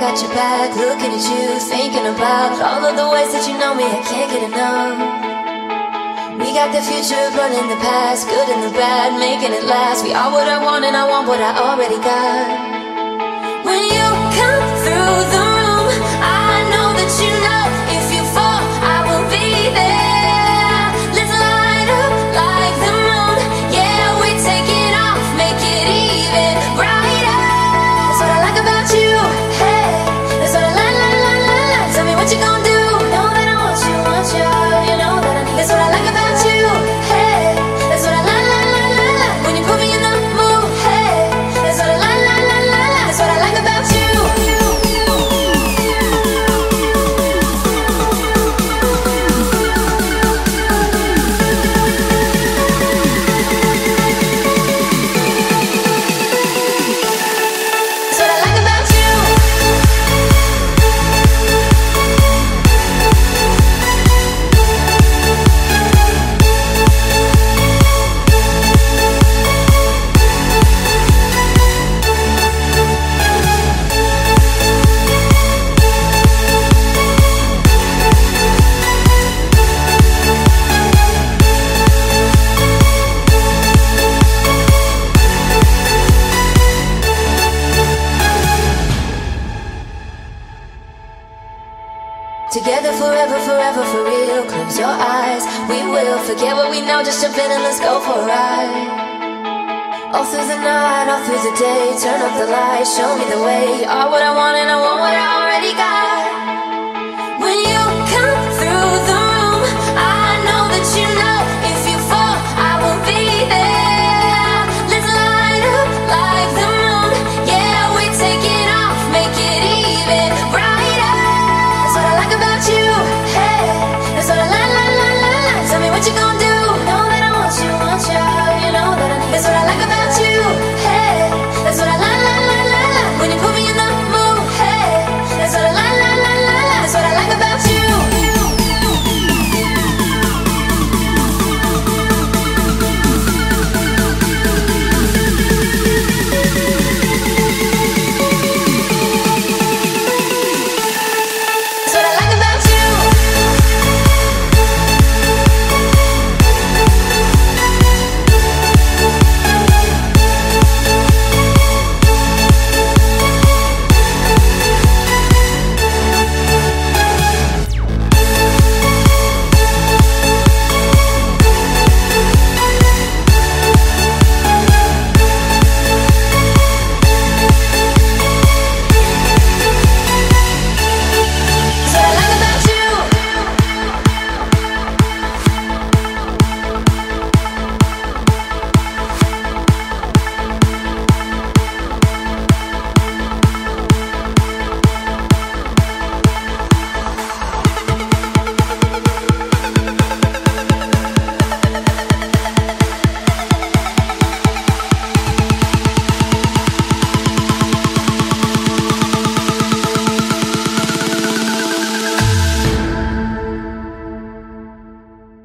got your back, looking at you, thinking about all of the ways that you know me, I can't get enough. We got the future, running the past, good and the bad, making it last. We are what I want and I want what I already got. When you come through the room, I know that you know if you fall, I will be there. Let's light up like the moon, yeah, we take it off, make it even brighter. That's what I like about you, hey, that's what I like. Tell me what you gonna do, know that I want you, you know that I need. That's what I like about you, hey, that's what I like. When you put me in the mood, hey, that's what I like. That's what I like about you. Together forever, forever for real. Close your eyes, we will forget what we know. Just jump in and let's go for a ride. All through the night, all through the day, turn up the lights, show me the way. You are what I want and I want what I already got.